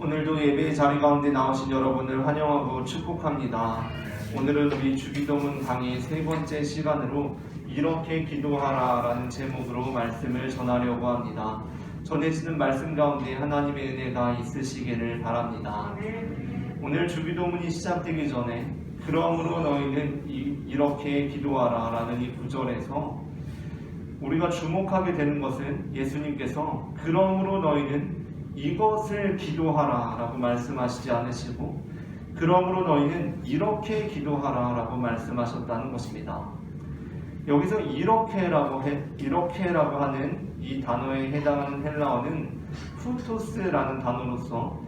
오늘도 예배의 자리 가운데 나오신 여러분을 환영하고 축복합니다. 오늘은 우리 주기도문 강의 세 번째 시간으로 이렇게 기도하라 라는 제목으로 말씀을 전하려고 합니다. 전해지는 말씀 가운데 하나님의 은혜가 있으시기를 바랍니다. 오늘 주기도문이 시작되기 전에 그러므로 너희는 이렇게 기도하라 라는 이 구절에서 우리가 주목하게 되는 것은 예수님께서 그러므로 너희는 이것을 기도하라 라고 말씀하시지 않으시고 그러므로 너희는 이렇게 기도하라 라고 말씀하셨다는 것입니다. 여기서 이렇게라고 하는 이 단어에 해당하는 헬라어는 후토스라는 단어로서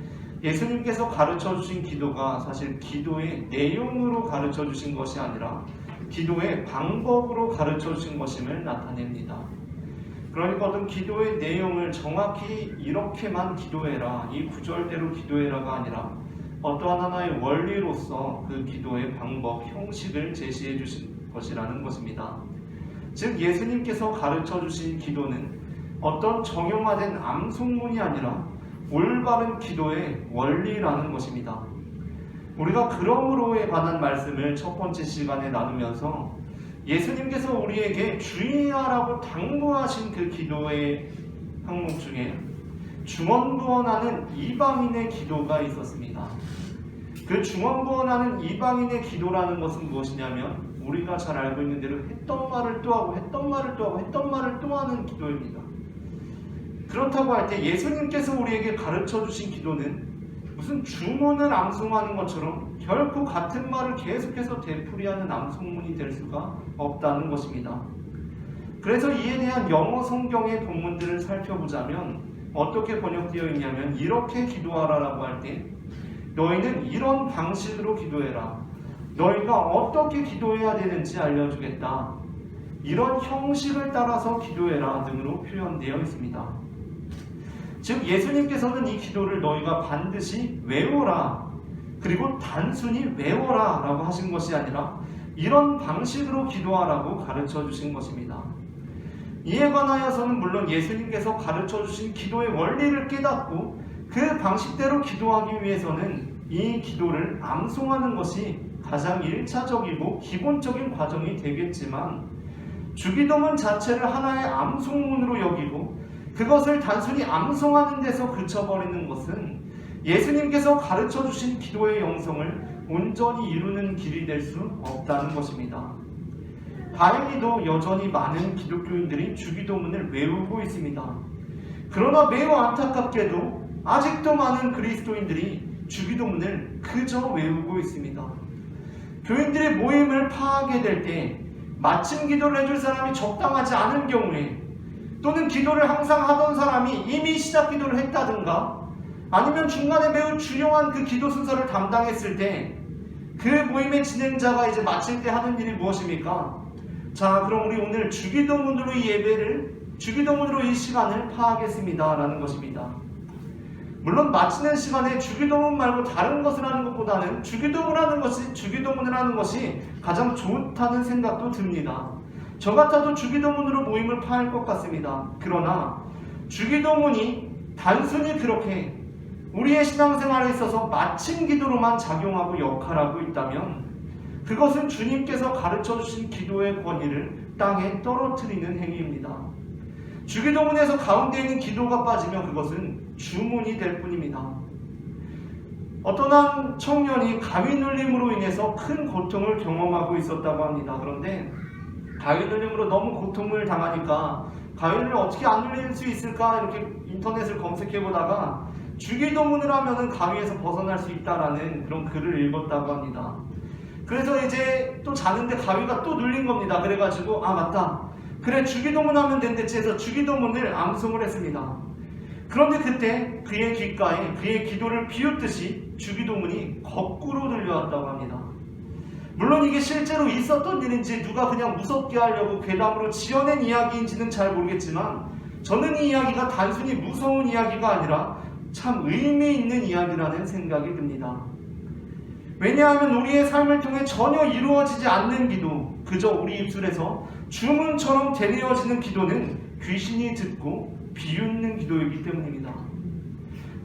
예수님께서 가르쳐 주신 기도가 사실 기도의 내용으로 가르쳐 주신 것이 아니라 기도의 방법으로 가르쳐 주신 것임을 나타냅니다. 그러니까 어떤 기도의 내용을 정확히 이렇게만 기도해라, 이 구절대로 기도해라가 아니라 어떠한 하나의 원리로서 그 기도의 방법, 형식을 제시해 주신 것이라는 것입니다. 즉 예수님께서 가르쳐 주신 기도는 어떤 정형화된 암송문이 아니라 올바른 기도의 원리라는 것입니다. 우리가 그러므로에 관한 말씀을 첫 번째 시간에 나누면서 예수님께서 우리에게 주의하라고 당부하신 그 기도의 항목 중에 중언부언하는 이방인의 기도가 있었습니다. 그 중언부언하는 이방인의 기도라는 것은 무엇이냐면 우리가 잘 알고 있는 대로 했던 말을 또 하고 했던 말을 또 하고 했던 말을 또 하는 기도입니다. 그렇다고 할 때 예수님께서 우리에게 가르쳐 주신 기도는 무슨 주문을 암송하는 것처럼 결코 같은 말을 계속해서 되풀이하는 암송문이 될 수가 없다는 것입니다. 그래서 이에 대한 영어 성경의 본문들을 살펴보자면 어떻게 번역되어 있냐면 이렇게 기도하라라고 할 때 너희는 이런 방식으로 기도해라. 너희가 어떻게 기도해야 되는지 알려주겠다. 이런 형식을 따라서 기도해라 등으로 표현되어 있습니다. 즉 예수님께서는 이 기도를 너희가 반드시 외워라 그리고 단순히 외워라 라고 하신 것이 아니라 이런 방식으로 기도하라고 가르쳐 주신 것입니다. 이에 관하여서는 물론 예수님께서 가르쳐 주신 기도의 원리를 깨닫고 그 방식대로 기도하기 위해서는 이 기도를 암송하는 것이 가장 1차적이고 기본적인 과정이 되겠지만 주기도문 자체를 하나의 암송문으로 여기고 그것을 단순히 암송하는 데서 그쳐버리는 것은 예수님께서 가르쳐 주신 기도의 영성을 온전히 이루는 길이 될 수 없다는 것입니다. 다행히도 여전히 많은 기독교인들이 주기도문을 외우고 있습니다. 그러나 매우 안타깝게도 아직도 많은 그리스도인들이 주기도문을 그저 외우고 있습니다. 교인들의 모임을 파하게 될 때 마침 기도를 해줄 사람이 적당하지 않은 경우에 또는 기도를 항상 하던 사람이 이미 시작 기도를 했다든가 아니면 중간에 매우 중요한 그 기도 순서를 담당했을 때 그 모임의 진행자가 이제 마칠 때 하는 일이 무엇입니까? 자, 그럼 우리 오늘 주기도문으로 주기도문으로 이 시간을 파하겠습니다 라는 것입니다. 물론 마치는 시간에 주기도문 말고 다른 것을 하는 것보다는 주기도문을 하는 것이 가장 좋다는 생각도 듭니다. 저 같아도 주기도문으로 모임을 파할 것 같습니다. 그러나 주기도문이 단순히 그렇게 우리의 신앙생활에 있어서 마침 기도로만 작용하고 역할하고 있다면 그것은 주님께서 가르쳐 주신 기도의 권위를 땅에 떨어뜨리는 행위입니다. 주기도문에서 가운데 있는 기도가 빠지면 그것은 주문이 될 뿐입니다. 어떤 한 청년이 가위 눌림으로 인해서 큰 고통을 경험하고 있었다고 합니다. 그런데 가위 눌림으로 너무 고통을 당하니까 가위를 어떻게 안 눌릴 수 있을까 이렇게 인터넷을 검색해 보다가 주기도문을 하면은 가위에서 벗어날 수 있다라는 그런 글을 읽었다고 합니다. 그래서 이제 또 자는데 가위가 또 눌린 겁니다. 그래가지고 아 맞다 그래 주기도문 하면 된댔지 해서 주기도문을 암송을 했습니다. 그런데 그때 그의 귓가에 그의 기도를 비웃듯이 주기도문이 거꾸로 들려왔다고 합니다. 물론 이게 실제로 있었던 일인지 누가 그냥 무섭게 하려고 괴담으로 지어낸 이야기인지는 잘 모르겠지만 저는 이 이야기가 단순히 무서운 이야기가 아니라 참 의미 있는 이야기라는 생각이 듭니다. 왜냐하면 우리의 삶을 통해 전혀 이루어지지 않는 기도, 그저 우리 입술에서 주문처럼 되뇌어지는 기도는 귀신이 듣고 비웃는 기도이기 때문입니다.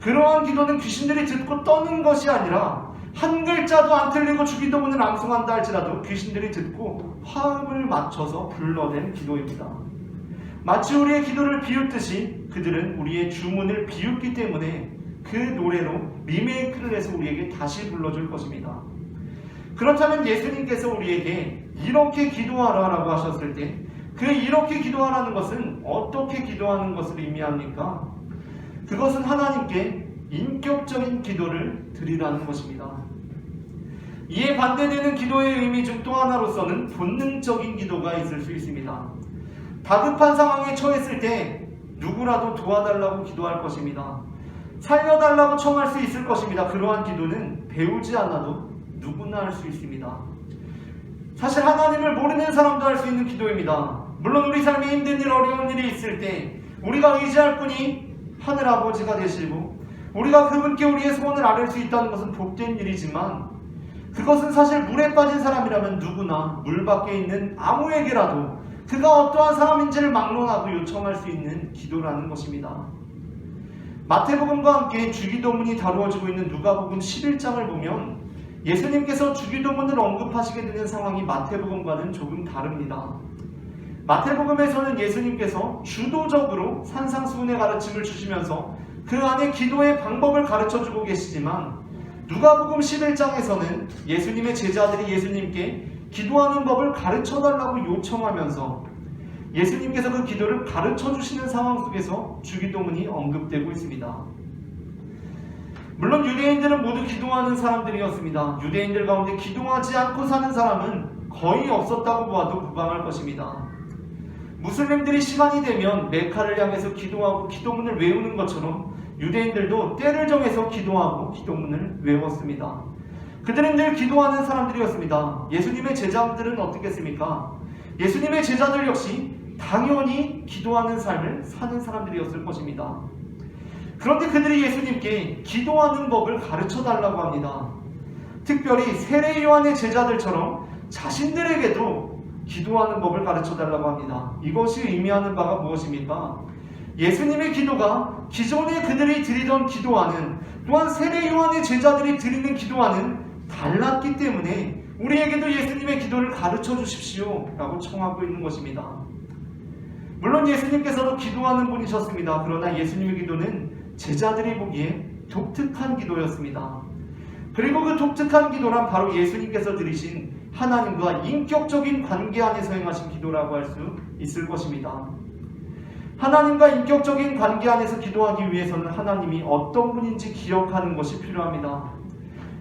그러한 기도는 귀신들이 듣고 떠는 것이 아니라 한 글자도 안 틀리고 주기도문을 암송한다 할지라도 귀신들이 듣고 화음을 맞춰서 불러낸 기도입니다. 마치 우리의 기도를 비웃듯이 그들은 우리의 주문을 비웃기 때문에 그 노래로 리메이크를 해서 우리에게 다시 불러줄 것입니다. 그렇다면 예수님께서 우리에게 이렇게 기도하라라고 하셨을 때 그 이렇게 기도하라는 것은 어떻게 기도하는 것을 의미합니까? 그것은 하나님께 인격적인 기도를 드리라는 것입니다. 이에 반대되는 기도의 의미 중 또 하나로서는 본능적인 기도가 있을 수 있습니다. 다급한 상황에 처했을 때 누구라도 도와달라고 기도할 것입니다. 살려달라고 청할 수 있을 것입니다. 그러한 기도는 배우지 않아도 누구나 할 수 있습니다. 사실 하나님을 모르는 사람도 할 수 있는 기도입니다. 물론 우리 삶에 힘든 일, 어려운 일이 있을 때 우리가 의지할 분이 하늘 아버지가 되시고 우리가 그분께 우리의 소원을 아뢰 수 있다는 것은 복된 일이지만 그것은 사실 물에 빠진 사람이라면 누구나 물 밖에 있는 아무에게라도 그가 어떠한 사람인지를 막론하고 요청할 수 있는 기도라는 것입니다. 마태복음과 함께 주기도문이 다루어지고 있는 누가복음 11장을 보면 예수님께서 주기도문을 언급하시게 되는 상황이 마태복음과는 조금 다릅니다. 마태복음에서는 예수님께서 주도적으로 산상수훈의 가르침을 주시면서 그 안에 기도의 방법을 가르쳐주고 계시지만 누가복음 11장에서는 예수님의 제자들이 예수님께 기도하는 법을 가르쳐달라고 요청하면서 예수님께서 그 기도를 가르쳐주시는 상황 속에서 주기도문이 언급되고 있습니다. 물론 유대인들은 모두 기도하는 사람들이었습니다. 유대인들 가운데 기도하지 않고 사는 사람은 거의 없었다고 보아도 무방할 것입니다. 무슬림들이 시간이 되면 메카를 향해서 기도하고 기도문을 외우는 것처럼 유대인들도 때를 정해서 기도하고 기도문을 외웠습니다. 그들은 늘 기도하는 사람들이었습니다. 예수님의 제자들은 어떻겠습니까? 예수님의 제자들 역시 당연히 기도하는 삶을 사는 사람들이었을 것입니다. 그런데 그들이 예수님께 기도하는 법을 가르쳐달라고 합니다. 특별히 세례 요한의 제자들처럼 자신들에게도 기도하는 법을 가르쳐달라고 합니다. 이것이 의미하는 바가 무엇입니까? 예수님의 기도가 기존에 그들이 드리던 기도와는 또한 세례 요한의 제자들이 드리는 기도와는 달랐기 때문에 우리에게도 예수님의 기도를 가르쳐 주십시오 라고 청하고 있는 것입니다. 물론 예수님께서도 기도하는 분이셨습니다. 그러나 예수님의 기도는 제자들이 보기에 독특한 기도였습니다. 그리고 그 독특한 기도란 바로 예수님께서 드리신 하나님과 인격적인 관계 안에서 행하신 기도라고 할 수 있을 것입니다. 하나님과 인격적인 관계 안에서 기도하기 위해서는 하나님이 어떤 분인지 기억하는 것이 필요합니다.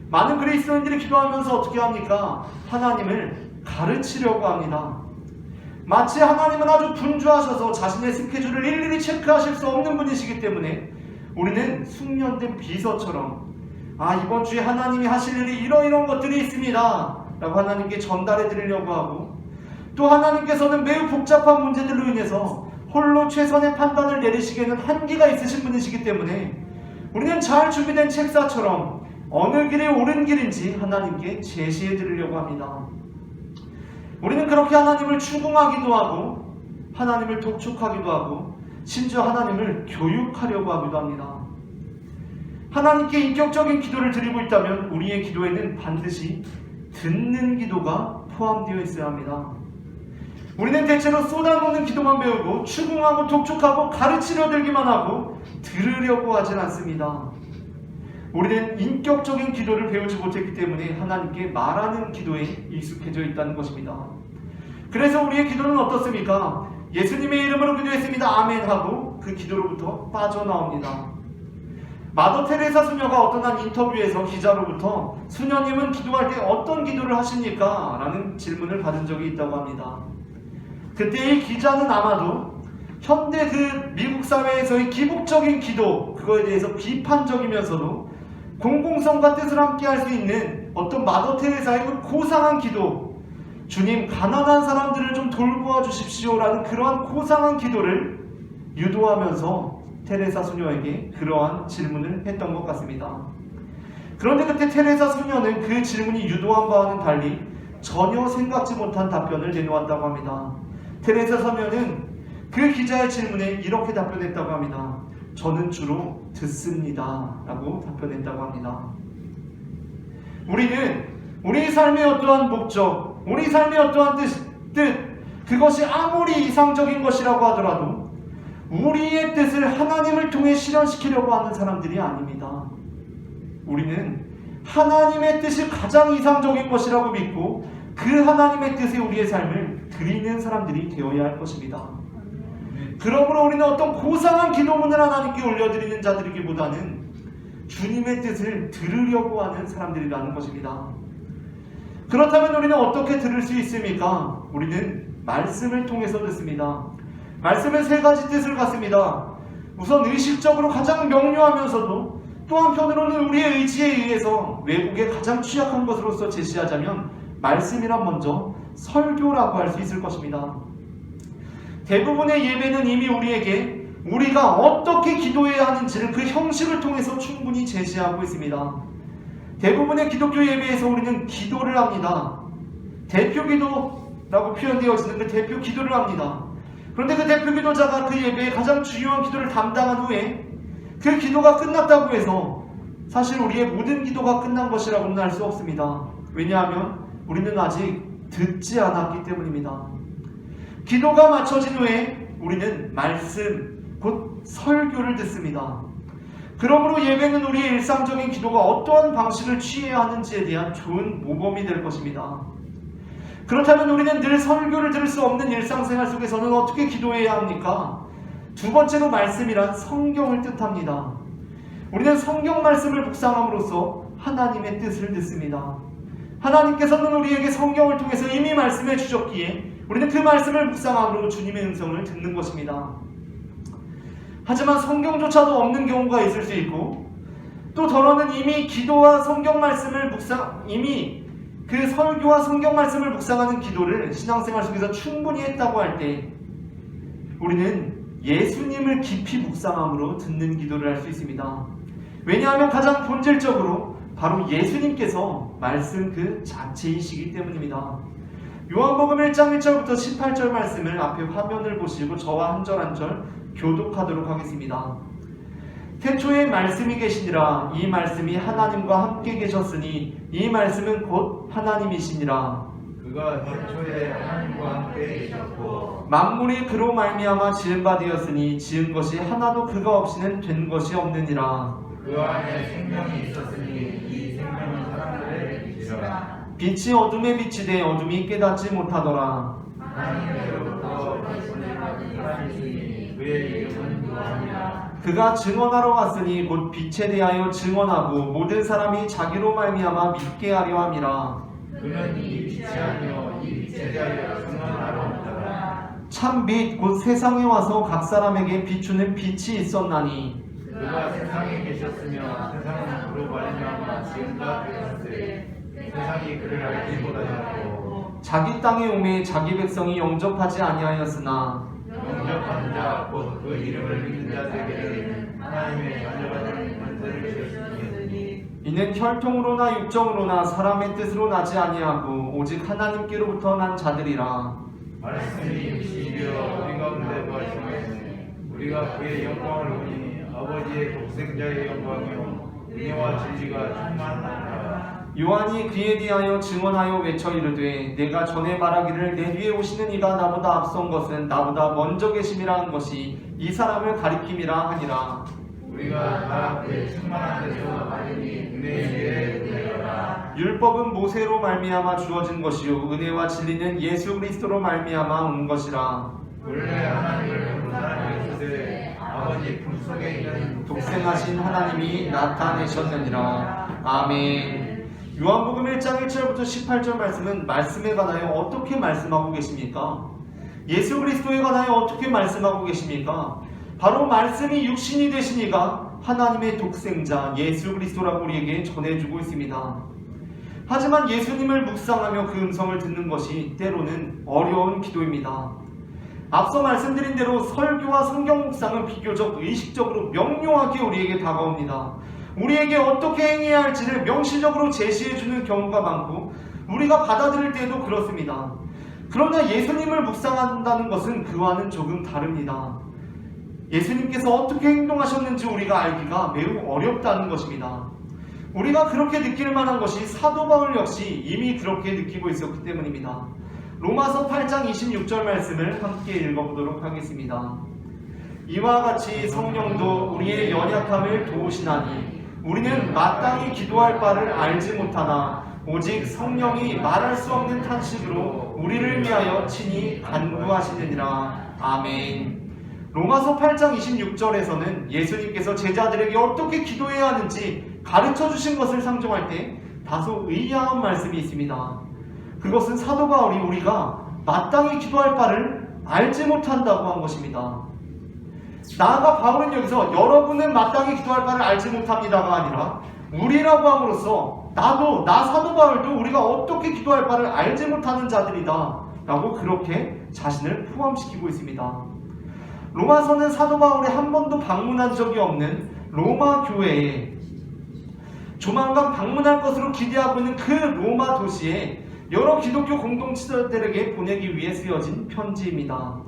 많은 그리스도인들이 기도하면서 어떻게 합니까? 하나님을 가르치려고 합니다. 마치 하나님은 아주 분주하셔서 자신의 스케줄을 일일이 체크하실 수 없는 분이시기 때문에 우리는 숙련된 비서처럼 이번 주에 하나님이 하실 일이 이러이러한 것들이 있습니다 라고 하나님께 전달해 드리려고 하고, 또 하나님께서는 매우 복잡한 문제들로 인해서 홀로 최선의 판단을 내리시기에는 한계가 있으신 분이시기 때문에 우리는 잘 준비된 책사처럼 어느 길이 옳은 길인지 하나님께 제시해 드리려고 합니다. 우리는 그렇게 하나님을 추궁하기도 하고 하나님을 독촉하기도 하고 심지어 하나님을 교육하려고 하기도 합니다. 하나님께 인격적인 기도를 드리고 있다면 우리의 기도에는 반드시 듣는 기도가 포함되어 있어야 합니다. 우리는 대체로 쏟아놓는 기도만 배우고 추궁하고 독촉하고 가르치려 들기만 하고 들으려고 하진 않습니다. 우리는 인격적인 기도를 배우지 못했기 때문에 하나님께 말하는 기도에 익숙해져 있다는 것입니다. 그래서 우리의 기도는 어떻습니까? 예수님의 이름으로 기도했습니다. 아멘 하고 그 기도로부터 빠져나옵니다. 마더 테레사 수녀가 어떤 한 인터뷰에서 기자로부터 수녀님은 기도할 때 어떤 기도를 하십니까? 라는 질문을 받은 적이 있다고 합니다. 그때 이 기자는 아마도 현대 그 미국 사회에서의 기복적인 기도, 그거에 대해서 비판적이면서도 공공성과 뜻을 함께 할 수 있는 어떤 마더 테레사의 그 고상한 기도, 주님 가난한 사람들을 좀 돌보아 주십시오 라는 그러한 고상한 기도를 유도하면서 테레사 수녀에게 그러한 질문을 했던 것 같습니다. 그런데 그때 테레사 수녀는 그 질문이 유도한 바와는 달리 전혀 생각지 못한 답변을 내놓았다고 합니다. 테레사 수녀는 그 기자의 질문에 이렇게 답변했다고 합니다. 저는 주로 듣습니다 라고 답변했다고 합니다. 우리는 우리 삶의 어떠한 목적, 우리 삶의 어떠한 뜻, 그것이 아무리 이상적인 것이라고 하더라도 우리의 뜻을 하나님을 통해 실현시키려고 하는 사람들이 아닙니다. 우리는 하나님의 뜻이 가장 이상적인 것이라고 믿고 그 하나님의 뜻에 우리의 삶을 드리는 사람들이 되어야 할 것입니다. 그러므로 우리는 어떤 고상한 기도문을 하나님께 올려드리는 자들이기보다는 주님의 뜻을 들으려고 하는 사람들이라는 것입니다. 그렇다면 우리는 어떻게 들을 수 있습니까? 우리는 말씀을 통해서 듣습니다. 말씀은 세 가지 뜻을 갖습니다. 우선 의식적으로 가장 명료하면서도 또 한편으로는 우리의 의지에 의해서 왜곡에 가장 취약한 것으로서 제시하자면 말씀이란 먼저 설교라고 할 수 있을 것입니다. 대부분의 예배는 이미 우리에게 우리가 어떻게 기도해야 하는지를 그 형식을 통해서 충분히 제시하고 있습니다. 대부분의 기독교 예배에서 우리는 기도를 합니다. 대표 기도라고 표현되어지는 그 대표 기도를 합니다. 그런데 그 대표 기도자가 그 예배의 가장 중요한 기도를 담당한 후에 그 기도가 끝났다고 해서 사실 우리의 모든 기도가 끝난 것이라고는 할 수 없습니다. 왜냐하면 우리는 아직 듣지 않았기 때문입니다. 기도가 마쳐진 후에 우리는 말씀, 곧 설교를 듣습니다. 그러므로 예배는 우리의 일상적인 기도가 어떠한 방식을 취해야 하는지에 대한 좋은 모범이 될 것입니다. 그렇다면 우리는 늘 설교를 들을 수 없는 일상생활 속에서는 어떻게 기도해야 합니까? 두 번째로 말씀이란 성경을 뜻합니다. 우리는 성경 말씀을 묵상함으로써 하나님의 뜻을 듣습니다. 하나님께서는 우리에게 성경을 통해서 이미 말씀해 주셨기에 우리는 그 말씀을 묵상함으로 주님의 음성을 듣는 것입니다. 하지만 성경조차도 없는 경우가 있을 수 있고 또 더러는 이미 기도와 성경 말씀을 이미 그 설교와 성경 말씀을 묵상하는 기도를 신앙생활 속에서 충분히 했다고 할 때 우리는 예수님을 깊이 묵상함으로 듣는 기도를 할 수 있습니다. 왜냐하면 가장 본질적으로 바로 예수님께서 말씀 그 자체이시기 때문입니다. 요한복음 1장 1절부터 18절 말씀을 앞에 화면을 보시고 저와 한 절 한 절 교독하도록 하겠습니다. 태초에 말씀이 계시니라. 이 말씀이 하나님과 함께 계셨으니 이 말씀은 곧 하나님이시니라. 그가 태초에 하나님과 함께 계셨고 만물이 그로 말미암아 지은 바 되었으니 지은 것이 하나도 그가 없이는 된 것이 없느니라. 그 안에 생명이 있었으니 이 생명은 사람들의 빛이라. 빛이 어둠에 비치되 어둠이 깨닫지 못하더라. 하나님으로부터 말씀을 받은 사람이시니 그의 이름은 요한이라. 그가 증언하러 왔으니 곧 빛에 대하여 증언하고 모든 사람이 자기로 말미암아 믿게 하려 함이라. 그는 이 빛이 아니요 이 빛에 대하여 증언하러 온다라. 참 빛 곧 세상에 와서 각 사람에게 비추는 빛이 있었나니 그가 세상에 계셨으며 세상은 그로 말미암아 지은 바 되었으되 세상이 그를 알지 못하였고 자기 땅에 오매 자기 백성이 영접하지 아니하였으나 영접한 자 곧 그 이름을 믿는 자들에게는 하나님의 자녀가 되는 권세를 주셨으니 이는 혈통으로나 육정으로나 사람의 뜻으로 나지 아니하고 오직 하나님께로부터 난 자들이라. 말씀이 육신이 되어 우리 가운데 거하시니 우리가 그의 영광을 보니 아버지의 독생자의 영광이요 은혜와 진리가 충만하더라. 요한이 그에 대하여 증언하여 외쳐 이르되 내가 전에 말하기를 내 뒤에 오시는 이가 나보다 앞선 것은 나보다 먼저 계심이라 한 것이 이 사람을 가리킴이라 하니라. 우리가 다 그의 충만한 데서 받으니 은혜에 은혜라. 율법은 모세로 말미암아 주어진 것이요 은혜와 진리는 예수 그리스도로 말미암아 온 것이라. 원래 하나님을 본 사람이 있으되 아버지 품속에 있는 독생하신 하나님이 나타내셨느니라. 아멘. 요한복음 1장 1절부터 18절 말씀은 말씀에 관하여 어떻게 말씀하고 계십니까? 예수 그리스도에 관하여 어떻게 말씀하고 계십니까? 바로 말씀이 육신이 되신 이가 하나님의 독생자 예수 그리스도라고 우리에게 전해주고 있습니다. 하지만 예수님을 묵상하며 그 음성을 듣는 것이 때로는 어려운 기도입니다. 앞서 말씀드린 대로 설교와 성경 묵상은 비교적 의식적으로 명료하게 우리에게 다가옵니다. 우리에게 어떻게 행해야 할지를 명시적으로 제시해주는 경우가 많고 우리가 받아들일 때도 그렇습니다. 그러나 예수님을 묵상한다는 것은 그와는 조금 다릅니다. 예수님께서 어떻게 행동하셨는지 우리가 알기가 매우 어렵다는 것입니다. 우리가 그렇게 느낄 만한 것이 사도 바울 역시 이미 그렇게 느끼고 있었기 때문입니다. 로마서 8장 26절 말씀을 함께 읽어보도록 하겠습니다. 이와 같이 성령도 우리의 연약함을 도우시나니 우리는 마땅히 기도할 바를 알지 못하나 오직 성령이 말할 수 없는 탄식으로 우리를 위하여 친히 간구하시느니라. 아멘. 로마서 8장 26절에서는 예수님께서 제자들에게 어떻게 기도해야 하는지 가르쳐 주신 것을 상정할 때 다소 의아한 말씀이 있습니다. 그것은 사도 바울이 우리가 마땅히 기도할 바를 알지 못한다고 한 것입니다. 나아가 바울은 여기서 여러분은 마땅히 기도할 바를 알지 못합니다가 아니라 우리라고 함으로써 나 사도 바울도 우리가 어떻게 기도할 바를 알지 못하는 자들이다 라고 그렇게 자신을 포함시키고 있습니다. 로마서는 사도 바울이 한 번도 방문한 적이 없는 로마 교회에 조만간 방문할 것으로 기대하고 있는 그 로마 도시에 여러 기독교 공동체들에게 보내기 위해 쓰여진 편지입니다.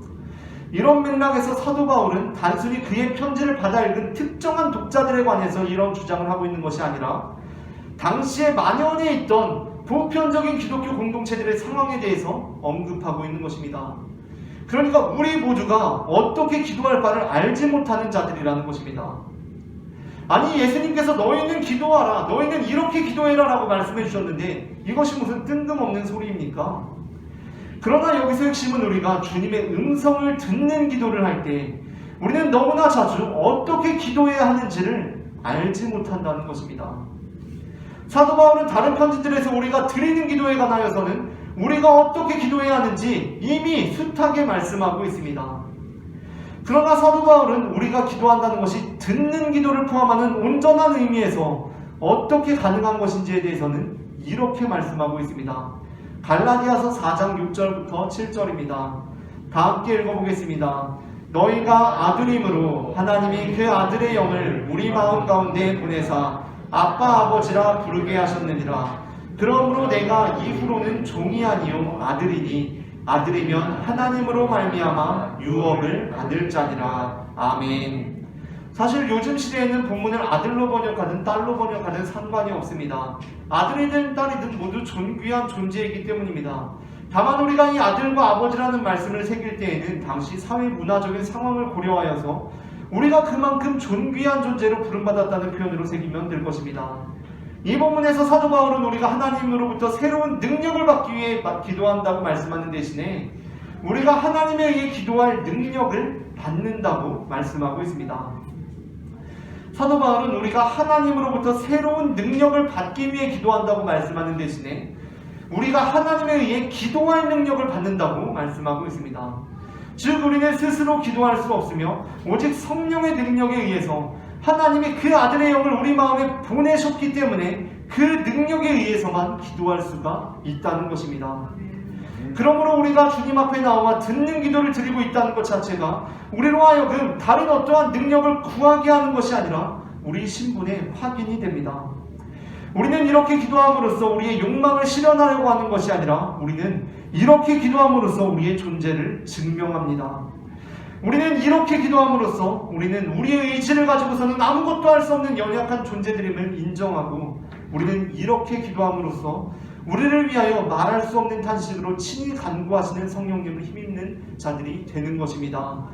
이런 맥락에서 사도 바울은 단순히 그의 편지를 받아 읽은 특정한 독자들에 관해서 이런 주장을 하고 있는 것이 아니라 당시에 만연해 있던 보편적인 기독교 공동체들의 상황에 대해서 언급하고 있는 것입니다. 그러니까 우리 모두가 어떻게 기도할 바를 알지 못하는 자들이라는 것입니다. 아니, 예수님께서 너희는 기도하라, 너희는 이렇게 기도해라 라고 말씀해 주셨는데 이것이 무슨 뜬금없는 소리입니까? 그러나 여기서 핵심은 우리가 주님의 음성을 듣는 기도를 할 때 우리는 너무나 자주 어떻게 기도해야 하는지를 알지 못한다는 것입니다. 사도 바울은 다른 편지들에서 우리가 드리는 기도에 관하여서는 우리가 어떻게 기도해야 하는지 이미 숱하게 말씀하고 있습니다. 그러나 사도 바울은 우리가 기도한다는 것이 듣는 기도를 포함하는 온전한 의미에서 어떻게 가능한 것인지에 대해서는 이렇게 말씀하고 있습니다. 갈라디아서 4장 6절부터 7절입니다. 다 함께 읽어보겠습니다. 너희가 아들임으로 하나님이 그 아들의 영을 우리 마음 가운데 보내사 아빠 아버지라 부르게 하셨느니라. 그러므로 내가 이후로는 종이 아니요 아들이니 아들이면 하나님으로 말미암아 유업을 받을 자니라. 아멘. 사실 요즘 시대에는 본문을 아들로 번역하든 딸로 번역하든 상관이 없습니다. 아들이든 딸이든 모두 존귀한 존재이기 때문입니다. 다만 우리가 이 아들과 아버지라는 말씀을 새길 때에는 당시 사회 문화적인 상황을 고려하여서 우리가 그만큼 존귀한 존재로 부름받았다는 표현으로 새기면 될 것입니다. 이 본문에서 사도 바울은 우리가 하나님으로부터 새로운 능력을 받기 위해 기도한다고 말씀하는 대신에 우리가 하나님에 의해 기도할 능력을 받는다고 말씀하고 있습니다. 사도 바울은 우리가 하나님으로부터 새로운 능력을 받기 위해 기도한다고 말씀하는 대신에 우리가 하나님에 의해 기도할 능력을 받는다고 말씀하고 있습니다. 즉 우리는 스스로 기도할 수 없으며 오직 성령의 능력에 의해서 하나님이 그 아들의 영을 우리 마음에 보내셨기 때문에 그 능력에 의해서만 기도할 수가 있다는 것입니다. 그러므로 우리가 주님 앞에 나와 듣는 기도를 드리고 있다는 것 자체가 우리로 하여금 다른 어떠한 능력을 구하게 하는 것이 아니라 우리 신분의 확인이 됩니다. 우리는 이렇게 기도함으로써 우리의 욕망을 실현하려고 하는 것이 아니라 우리는 이렇게 기도함으로써 우리의 존재를 증명합니다. 우리는 이렇게 기도함으로써 우리는 우리의 의지를 가지고서는 아무것도 할 수 없는 연약한 존재들임을 인정하고 우리는 이렇게 기도함으로써 우리를 위하여 말할 수 없는 탄식으로 친히 간구하시는 성령님을 힘입는 자들이 되는 것입니다.